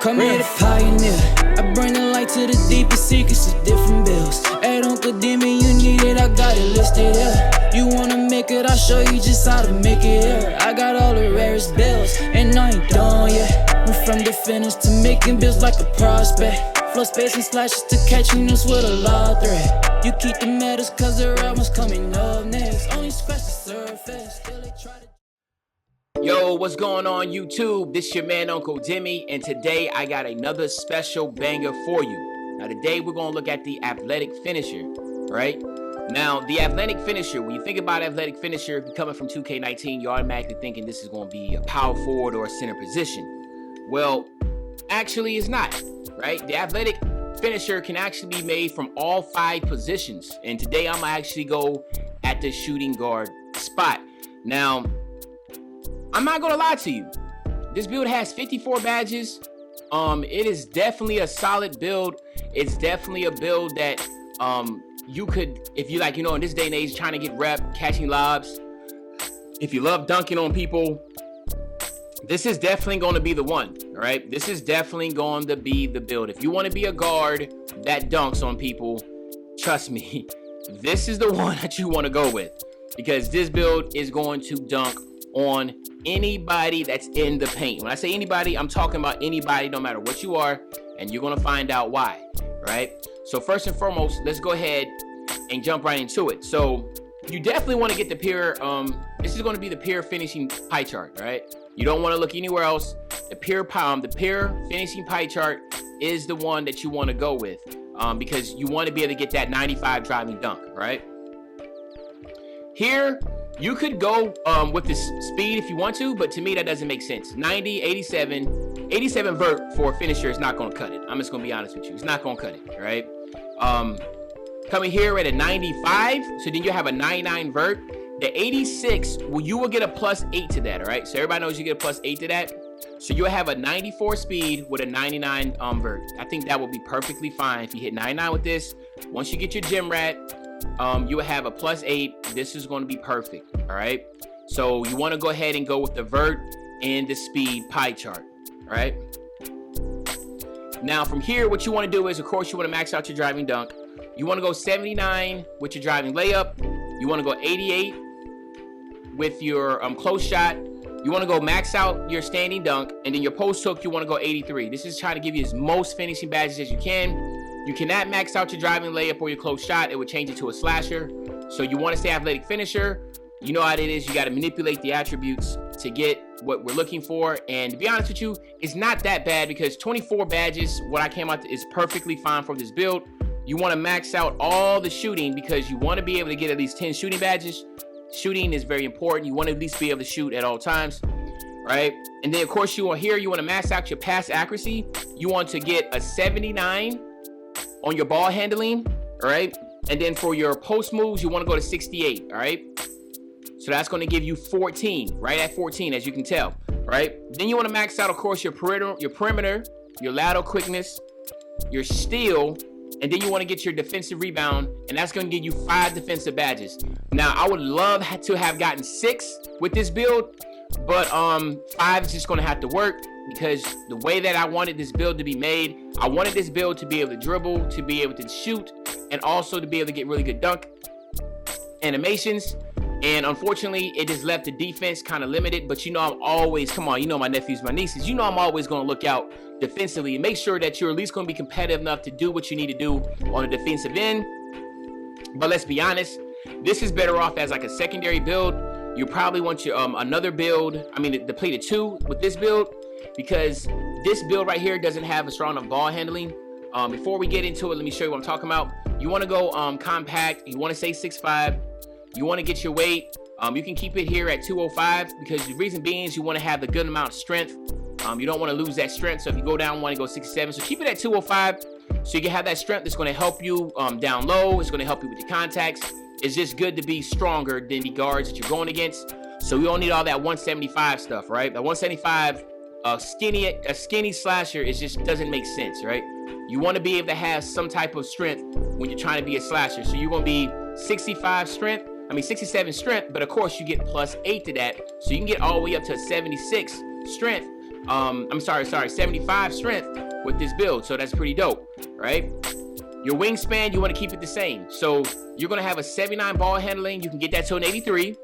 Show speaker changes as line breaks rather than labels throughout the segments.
Come here the pioneer. I bring the light to the deepest secrets of different bills. Hey, Uncle Demi, you need it, I got it listed here. You wanna make it, I'll show you just how to make it here. I got all the rarest bills, and I ain't done yet. Went from the finish to making bills like a prospect. Flow space and slashes to catching us with a law thread. You keep the medals cause the real one's coming up next. Only scratch the surface, still they try to.
Yo, what's going on YouTube? This your man Uncle Demi, and today I got another special banger for you. Now today we're gonna look at the athletic finisher, right? Now the athletic finisher, when you think about athletic finisher, if you're coming from 2K19, you're automatically thinking this is gonna be a power forward or a center position. Well, actually it's not, right? The athletic finisher can actually be made from all 5 positions, and today I'm gonna actually go at the shooting guard spot. Now, I'm not gonna lie to you, this build has 54 badges. It is definitely a solid build. It's definitely a build that you could, if you like, you know, in this day and age, trying to get rep, catching lobs, if you love dunking on people, this is definitely going to be the one. All right, this is definitely going to be the build. If you want to be a guard that dunks on people, trust me, this is the one that you want to go with, because this build is going to dunk on anybody that's in the paint. When I say anybody, I'm talking about anybody, no matter what you are, and you're gonna find out why, right? So first and foremost, let's go ahead and jump right into it. So you definitely want to get the pure, this is going to be the pure finishing pie chart, right? You don't want to look anywhere else. The pure finishing pie chart is the one that you want to go with, because you want to be able to get that 95 driving dunk, right? Here, you could go with this speed if you want to, but to me that doesn't make sense. 90, 87 vert for a finisher is not going to cut it. I'm just going to be honest with you. It's not going to cut it, right? Coming here at a 95, so then you have a 99 vert. The 86, well, you will get a +8 to that, all right? So everybody knows you get a +8 to that. So you'll have a 94 speed with a 99 vert. I think that will be perfectly fine if you hit 99 with this. Once you get your gym rat, you will have a +8. This is going to be perfect. All right, so you want to go ahead and go with the vert and the speed pie chart. All right, now from here, what you want to do is, of course, you want to max out your driving dunk. You want to go 79 with your driving layup. You want to go 88 with your close shot. You want to go max out your standing dunk, and then your post hook, you want to go 83. This is trying to give you as most finishing badges as you can. You cannot max out your driving layup or your close shot. It would change it to a slasher. So you want to stay athletic finisher. You know how it is. You got to manipulate the attributes to get what we're looking for. And to be honest with you, it's not that bad, because 24 badges, what I came out to, is perfectly fine for this build. You want to max out all the shooting, because you want to be able to get at least 10 shooting badges. Shooting is very important. You want to at least be able to shoot at all times, right? And then of course you want to max out your pass accuracy. You want to get a 79 on your ball handling, all right? And then for your post moves, you want to go to 68, all right? So that's going to give you 14, right at 14, as you can tell, right? Then you want to max out, of course, your perimeter, your lateral quickness, your steal, and then you want to get your defensive rebound, and that's going to give you 5 defensive badges. Now, I would love to have gotten 6 with this build, but 5 is just going to have to work, because the way that I wanted this build to be made, I wanted this build to be able to dribble, to be able to shoot, and also to be able to get really good dunk animations. And unfortunately, it just left the defense kind of limited. But you know, I'm always, come on, you know my nephews, my nieces, you know I'm always going to look out defensively and make sure that you're at least going to be competitive enough to do what you need to do on the defensive end. But let's be honest, this is better off as like a secondary build. You probably want your another build, I mean the play to 2 with this build, because this build right here doesn't have a strong enough ball handling. Before we get into it, let me show you what I'm talking about. You want to go compact. You want to say 6'5". You want to get your weight. You can keep it here at 205, because the reason being is you want to have the good amount of strength. You don't want to lose that strength. So if you go down, want to go 67. So keep it at 205, so you can have that strength. That's going to help you down low. It's going to help you with your contacts. It's just good to be stronger than the guards that you're going against. So we don't need all that 175 stuff, right? That 175, a skinny slasher, it just doesn't make sense, right? You want to be able to have some type of strength when you're trying to be a slasher. So you're going to be 67 strength, but of course you get +8 to that. So you can get all the way up to 76 strength. I'm sorry, 75 strength with this build. So that's pretty dope, right? Your wingspan, you want to keep it the same. So you're going to have a 79 ball handling. You can get that to an 83.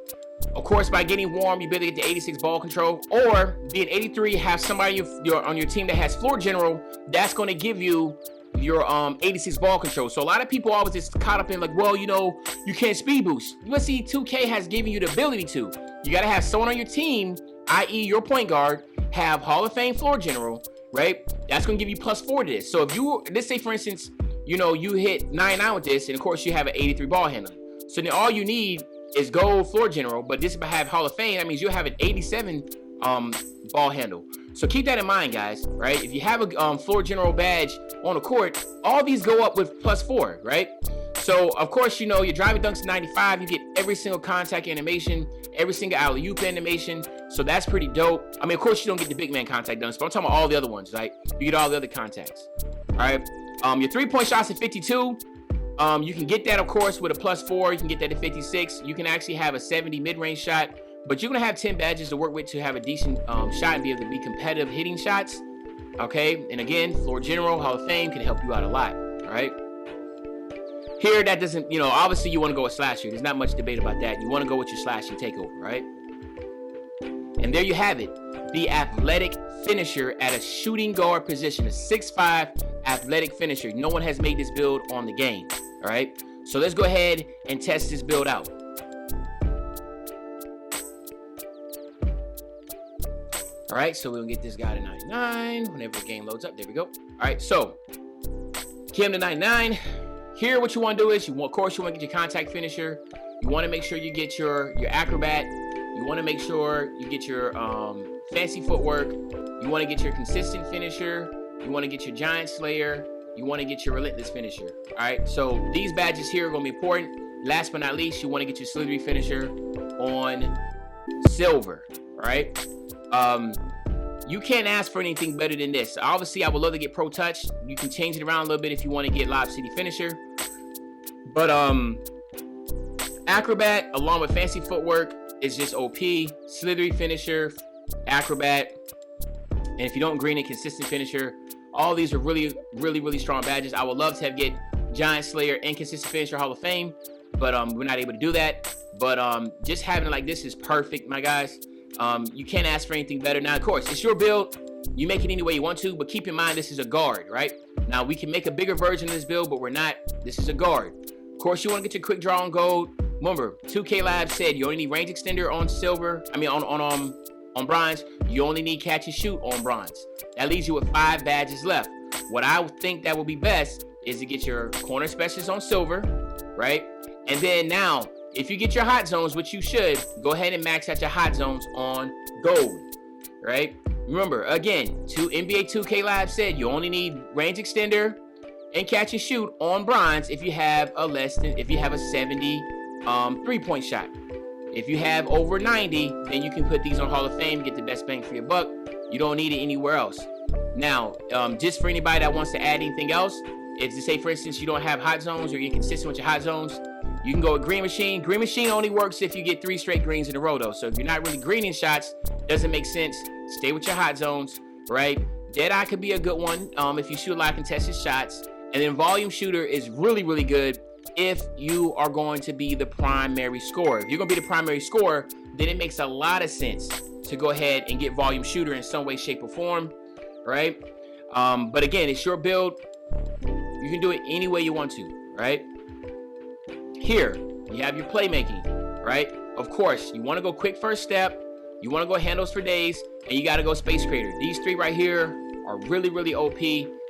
Of course, by getting warm, you better get to 86 ball control, or be an 83, have somebody on your team that has floor general. That's going to give you your 86 ball control. So a lot of people always just caught up in like, well, you know, you can't speed boost. But see, 2K has given you the ability to. You got to have someone on your team, i.e. your point guard, have Hall of Fame floor general, right? That's going to give you +4 to this. So if you, let's say for instance, you know, you hit 99 with this, and of course you have an 83 ball handling. So then all you need is gold floor general, but this have Hall of Fame, that means you have an 87 ball handle. So keep that in mind, guys, right? If you have a floor general badge on the court, all these go up with +4, right? So of course, you know, your driving dunks 95, you get every single contact animation, every single alley-oop animation. So that's pretty dope. I mean, of course you don't get the big man contact dunks, but I'm talking about all the other ones, right? You get all the other contacts. All right. Your 3-point shots at 52. You can get that, of course, with a +4. You can get that at 56. You can actually have a 70 mid-range shot, but you're going to have 10 badges to work with to have a decent shot and be able to be competitive hitting shots. Okay, and again, floor general, Hall of Fame can help you out a lot. All right. Here, that doesn't, you know, obviously you want to go with slasher. There's not much debate about that. You want to go with your slashing takeover, right? And there you have it. The athletic finisher at a shooting guard position, a 6'5" athletic finisher. No one has made this build on the game. All right, so let's go ahead and test this build out. All right, so we'll get this guy to 99 whenever the game loads up. There we go. All right, so Kim to 99. Here, what you want to do is, of course, you want to get your contact finisher. You want to make sure you get your acrobat. You want to make sure you get your fancy footwork. You want to get your consistent finisher. You want to get your giant slayer. You want to get your relentless finisher. All right, so these badges here are going to be important. Last but not least, you want to get your slithery finisher on silver. All right, you can't ask for anything better than this. Obviously, I would love to get Pro Touch. You can change it around a little bit if you want to get Lob City finisher. But acrobat along with fancy footwork is just OP. Slithery finisher, acrobat, and if you don't green it, consistent finisher. All these are really, really, really strong badges. I would love to get Giant Slayer and Consistent Finisher Hall of Fame, but we're not able to do that. But just having it like this is perfect, my guys. You can't ask for anything better. Now, of course, it's your build. You make it any way you want to, but keep in mind this is a guard, right? Now, we can make a bigger version of this build, but we're not. This is a guard. Of course, you want to get your quick draw on gold. Remember, 2K Labs said you only need range extender on silver. I mean, on bronze. You only need catch and shoot on bronze. That leaves you with 5 badges left. What I think that would be best is to get your corner specialists on silver, right? And then now, if you get your hot zones, which you should, go ahead and max out your hot zones on gold, right? Remember, again, NBA 2K Live said you only need range extender and catch and shoot on bronze if you have a 70 3-point shot. If you have over 90, then you can put these on Hall of Fame, get the best bang for your buck. You don't need it anywhere else. Now, just for anybody that wants to add anything else, if to say, for instance, you don't have hot zones or you're inconsistent with your hot zones, you can go with Green Machine. Green Machine only works if you get 3 straight greens in a row, though. So if you're not really greening shots, doesn't make sense. Stay with your hot zones, right? Deadeye could be a good one if you shoot a lot of contested shots. And then Volume Shooter is really, really good if you are going to be the primary scorer. If you're going to be the primary scorer, then it makes a lot of sense to go ahead and get Volume Shooter in some way, shape, or form, right? But again, it's your build. You can do it any way you want to, right? Here, you have your playmaking, right? Of course, you want to go quick first step. You want to go handles for days, and you got to go space creator. These 3 right here are really, really OP.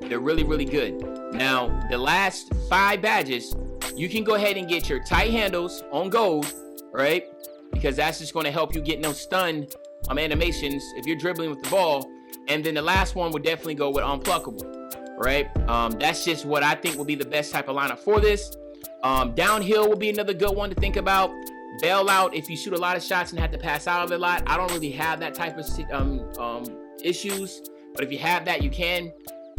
They're really, really good. Now, the last 5 badges, you can go ahead and get your tight handles on gold, right? Because that's just going to help you get no stun animations if you're dribbling with the ball. And then the last one would definitely go with unpluckable, right? That's just what I think will be the best type of lineup for this. Downhill will be another good one to think about. Bailout, if you shoot a lot of shots and have to pass out of it a lot. I don't really have that type of issues, but if you have that, you can.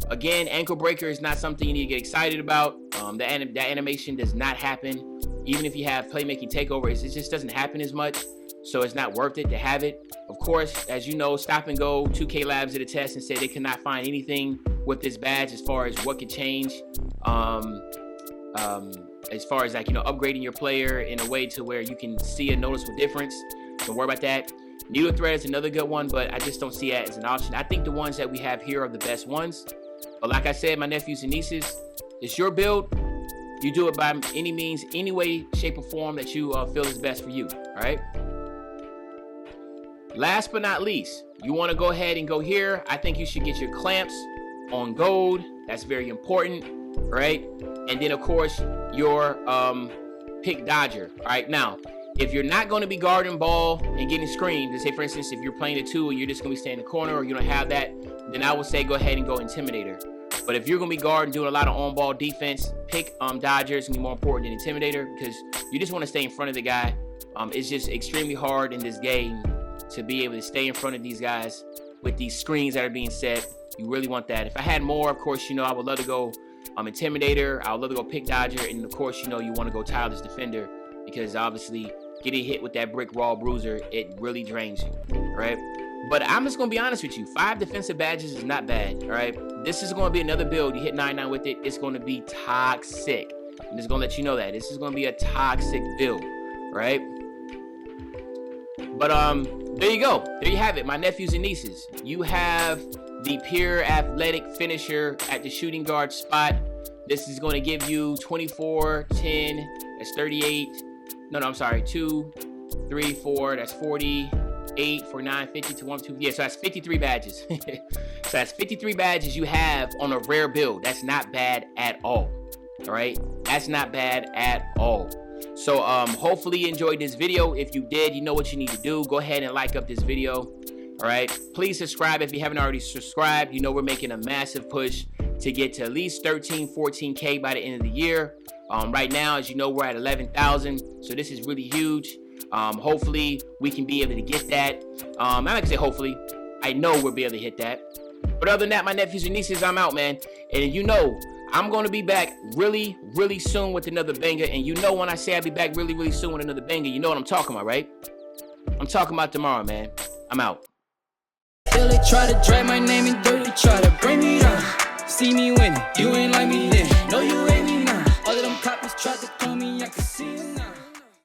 Again, ankle breaker is not something you need to get excited about. That animation does not happen. Even if you have playmaking takeovers, it just doesn't happen as much. so it's not worth it to have it. Of course, as you know, Stop and Go 2K Labs did a test and said they could not find anything with this badge as far as what could change, as far as like, you know, upgrading your player in a way to where you can see a noticeable difference. Don't worry about that. Needle thread is another good one, but I just don't see that as an option. I think the ones that we have here are the best ones. But like I said, my nephews and nieces, it's your build. You do it by any means, any way, shape, or form that you feel is best for you, all right? Last but not least, you want to go ahead and go here. I think you should get your clamps on gold. That's very important, right? And then, of course, your pick dodger, all right? Now, if you're not going to be guarding ball and getting screened, let's say, for instance, if you're playing a 2 and you're just going to be staying in the corner or you don't have that, then I would say go ahead and go Intimidator. But if you're going to be guarding, doing a lot of on-ball defense, pick Dodger. It's going to be more important than Intimidator because you just want to stay in front of the guy. It's just extremely hard in this game to be able to stay in front of these guys with these screens that are being set. You really want that. If I had more, of course, you know, I would love to go Intimidator. I would love to go pick Dodger. And, of course, you know, you want to go Tireless Defender because, obviously, getting hit with that brick raw bruiser, it really drains you, right? But I'm just going to be honest with you. 5 defensive badges is not bad, all right? This is going to be another build. You hit 99 with it, it's going to be toxic. I'm just going to let you know that. This is going to be a toxic build, right? But there you go. There you have it, my nephews and nieces. You have the pure athletic finisher at the shooting guard spot. This is going to give you 24, 10, that's 38. No, I'm sorry, 2, 3, 4, that's 48, 49, 50 to 1, 2. Yeah, so that's 53 badges. So that's 53 badges you have on a rare build. That's not bad at all. All right, that's not bad at all. So hopefully you enjoyed this video. If you did, you know what you need to do. Go ahead and like up this video. All right, please subscribe if you haven't already subscribed. You know we're making a massive push to get to at least 13, 14K by the end of the year. Right now, as you know, we're at 11,000, so this is really huge. Hopefully we can be able to get that. I'm not gonna say hopefully, I know we'll be able to hit that. But other than that, my nephews and nieces, I'm out, man. And you know, I'm gonna be back really, really soon with another banger. And you know, when I say I'll be back really, really soon with another banger, you know what I'm talking about, right? I'm talking about tomorrow, man. I'm out.
Till they try to drag my name in dirt, they try to bring me down. See me winning, you ain't like me.